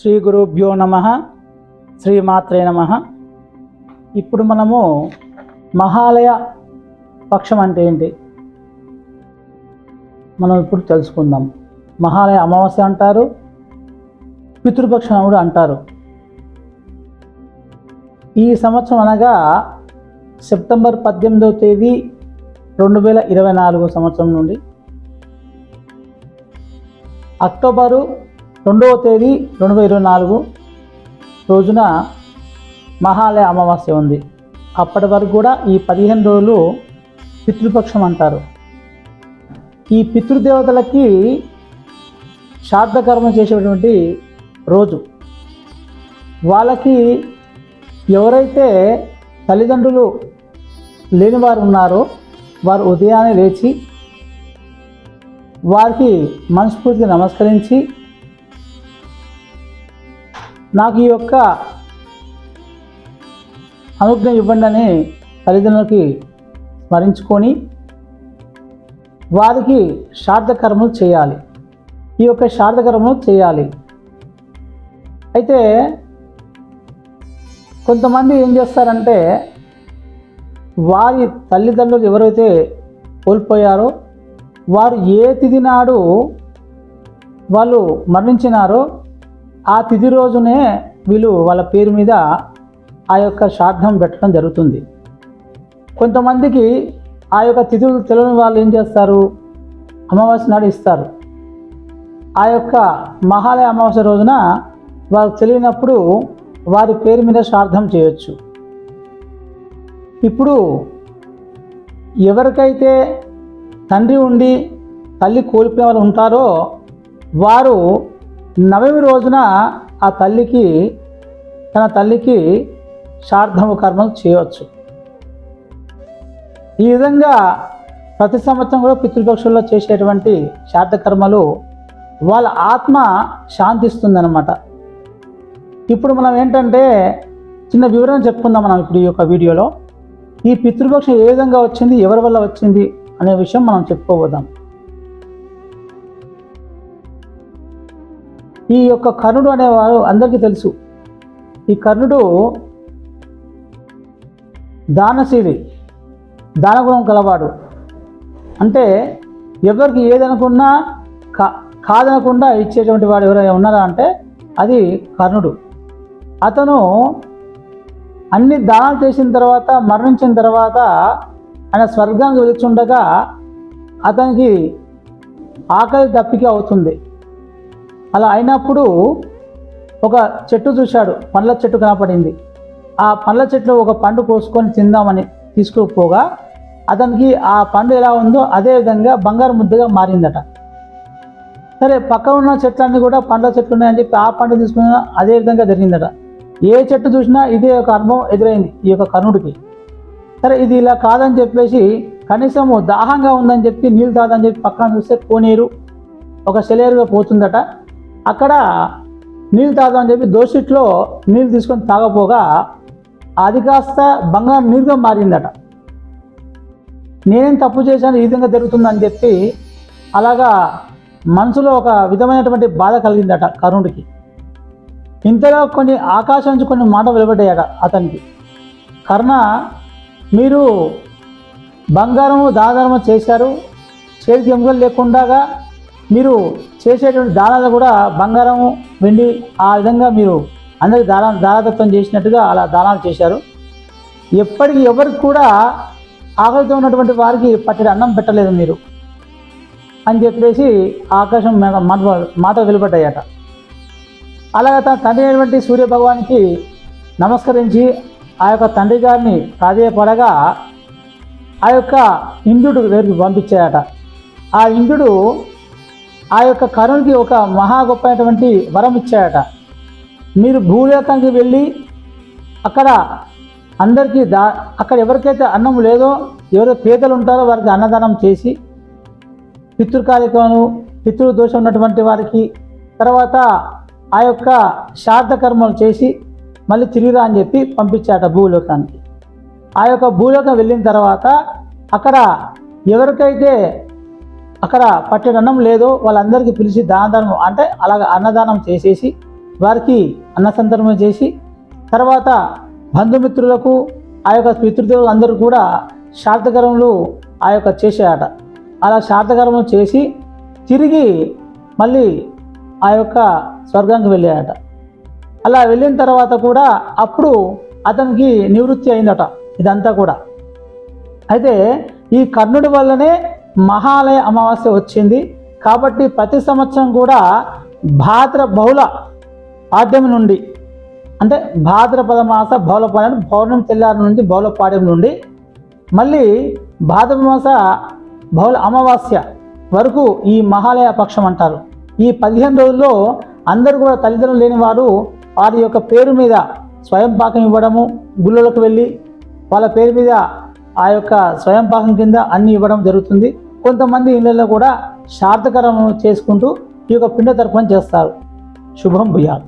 శ్రీ గురుభ్యో నమః, శ్రీమాత్రే నమః. ఇప్పుడు మనము మహాలయ పక్షం అంటే ఏంటి మనం ఇప్పుడు తెలుసుకుందాం. మహాలయ అమావాస్య అంటారు, పితృపక్షం కూడా అంటారు. ఈ సంవత్సరం అనగా సెప్టెంబర్ 18వ తేదీ 2024 సంవత్సరం నుండి అక్టోబరు 2వ తేదీ 2024 రోజున మహాలయ అమావాస్య ఉంది. అప్పటి వరకు కూడా ఈ 15 రోజులు పితృపక్షం అంటారు. ఈ పితృదేవతలకి శ్రాద్ధకర్మ చేసేటువంటి రోజు. వాళ్ళకి ఎవరైతే తల్లిదండ్రులు లేని వారు ఉన్నారో వారు ఉదయాన్నే లేచి వారికి మనస్ఫూర్తిగా నమస్కరించి, నాకు ఈ యొక్క అనుజ్ఞ ఇవ్వండి అని తల్లిదండ్రులకి స్మరించుకొని వారికి శ్రాద్ధకర్మలు చేయాలి. ఈ యొక్క శ్రాద్ధకర్మలు చేయాలి. అయితే కొంతమంది ఏం చేస్తారంటే, వారి తల్లిదండ్రులు ఎవరైతే కోల్పోయారో వారు ఏ తిథి నాడు వాళ్ళు మరణించినారో ఆ తిథి రోజునే వీళ్ళు వాళ్ళ పేరు మీద ఆ యొక్క శ్రాద్ధం పెట్టడం జరుగుతుంది. కొంతమందికి ఆ యొక్క తిథులు తెలియని వాళ్ళు ఏం చేస్తారు, అమావాస్య నాడు ఇస్తారు. ఆ యొక్క మహాలయ అమావాస్య రోజున వారికి తెలియనప్పుడు వారి పేరు మీద శ్రాద్ధం చేయొచ్చు. ఇప్పుడు ఎవరికైతే తండ్రి ఉండి తల్లి కోల్పోయిన వాళ్ళు ఉంటారో వారు నవమి రోజున ఆ తల్లికి తన తల్లికి శ్రాద్ధము కర్మలు చేయవచ్చు. ఈ విధంగా ప్రతి సంవత్సరం కూడా పితృపక్షుల్లో చేసేటువంటి శ్రాద్ధ కర్మలు వాళ్ళ ఆత్మ శాంతిస్తుందన్నమాట. ఇప్పుడు మనం ఏంటంటే చిన్న వివరణ చెప్పుకుందాం మనం ఇప్పుడు ఈ యొక్క వీడియోలో. ఈ పితృపక్షం ఏ విధంగా వచ్చింది, ఎవరి వల్ల వచ్చింది అనే విషయం మనం చెప్పుకోబోదాం. ఈ యొక్క కర్ణుడు అనేవారు అందరికీ తెలుసు. ఈ కర్ణుడు దానశీలి, దానగుణం కలవాడు. అంటే ఎవరికి ఏదనుకున్నా కాదనకుండా ఇచ్చేటువంటి వాడు ఎవరైనా ఉన్నారా అంటే అది కర్ణుడు. అతను అన్ని దానాలు చేసిన తర్వాత మరణించిన తర్వాత ఆయన స్వర్గానికి వెళుతుండగా అతనికి ఆకలి దప్పిక అవుతుంది. అలా అయినప్పుడు ఒక చెట్టు చూశాడు, పండ్ల చెట్టు కనపడింది. ఆ పండ్ల చెట్లు ఒక పండు కోసుకొని తిందామని తీసుకుపోగా అతనికి ఆ పండు ఎలా ఉందో అదే విధంగా బంగారు ముద్దగా మారిందట. సరే, పక్కన ఉన్న చెట్లన్నీ కూడా పండ్ల చెట్లు ఉన్నాయని చెప్పి ఆ పండు తీసుకున్న అదే విధంగా జరిగిందట. ఏ చెట్టు చూసినా ఇదే ఒక అనుభవం ఎదురైంది ఈ యొక్క కర్ణుడికి. సరే, ఇది ఇలా కాదని చెప్పేసి కనీసము దాహంగా ఉందని చెప్పి నీళ్ళు తాగదని చెప్పి పక్కన చూస్తే కోనేరు ఒక సెలేరుగా పోతుందట. అక్కడ నీళ్ళు తాగదని చెప్పి దోసిట్లో నీళ్ళు తీసుకొని తాగపోగా అది కాస్త బంగారు నీరుగా మారిందట. నేనేం తప్పు చేశాను, ఈ విధంగా జరుగుతుందని చెప్పి అలాగా మనసులో ఒక విధమైనటువంటి బాధ కలిగిందట కర్ణుడికి. ఇంతలో కొన్ని ఆకాశం నుంచి కొన్ని మాటలు వెలువడ్డాయట అతనికి. కర్ణ, మీరు బంగారము దానధర్మ చేశారు, చేతికి ఎముకలు లేకుండా మీరు చేసేటువంటి దానాలు కూడా బంగారము వెండి ఆ విధంగా మీరు అందరికి దానదత్వం చేసినట్టుగా అలా దానాలు చేశారు. ఎప్పటికీ ఎవరికి కూడా ఆకలితో ఉన్నటువంటి వారికి పట్టెడు అన్నం పెట్టలేదు మీరు అని చెప్పేసి ఆకాశం మాట వెలువడ్డాయట. అలాగే తన తండ్రి అయినటువంటి సూర్యభగవానికి నమస్కరించి ఆ యొక్క తండ్రి గారిని ప్రాధేయపడగా ఆ యొక్క ఇంద్రుడు దగ్గరికి పంపించాయట. ఆ ఇంద్రుడు ఆ యొక్క కర్ణుడికి ఒక మహా గొప్పైనటువంటి వరం ఇచ్చాయట. మీరు భూలోకానికి వెళ్ళి అక్కడ అందరికీ అక్కడ ఎవరికైతే అన్నం లేదో, ఎవరైతే పేదలు ఉంటారో వారికి అన్నదానం చేసి పితృకార్యక్రమం పితృదోషం ఉన్నటువంటి వారికి తర్వాత ఆ యొక్క శ్రాద్ధ కర్మలు చేసి మళ్ళీ తిరిగిరా అని చెప్పి పంపించాట భూలోకానికి. ఆ యొక్క భూలోకం వెళ్ళిన తర్వాత అక్కడ ఎవరికైతే అక్కడ పట్టెడు అన్నం లేదో వాళ్ళందరికీ పిలిచి దానధర్మం అంటే అలాగ అన్నదానం చేసేసి వారికి అన్నసంతర్పణ చేసి తర్వాత బంధుమిత్రులకు ఆ యొక్క పితృదేవులు అందరూ కూడా శ్రాద్ధకర్మలు ఆ యొక్క చేసేయట. అలా శ్రాద్ధకర్మలు చేసి తిరిగి మళ్ళీ ఆ యొక్క స్వర్గానికి వెళ్ళాయట. అలా వెళ్ళిన తర్వాత కూడా అప్పుడు అతనికి నివృత్తి అయిందట ఇదంతా కూడా. అయితే ఈ కర్ణుడి వల్లనే మహాలయ అమావాస్య వచ్చింది. కాబట్టి ప్రతి సంవత్సరం కూడా భాద్ర బహుళ పాడ్యం నుండి అంటే భాద్రపద మాస బహుళపాడ్యం పౌర్ణమి తెల్లారి నుండి బహుళపాడ్యం నుండి మళ్ళీ భాద్రపద మాస బహుళ అమావాస్య వరకు ఈ మహాలయ పక్షం అంటారు. ఈ 15 రోజుల్లో అందరూ కూడా తల్లిదండ్రులు లేని వారు వారి యొక్క పేరు మీద స్వయం పాకం ఇవ్వడము, గుళ్ళలకు వెళ్ళి వాళ్ళ పేరు మీద ఆ యొక్క స్వయం పాకం కింద అన్ని ఇవ్వడం జరుగుతుంది. కొంతమంది ఇళ్ళల్లో కూడా శ్రాద్ధకర్మలు చేసుకుంటూ ఈ యొక్క పిండ తర్పణం చేస్తారు. శుభం భూయాత్.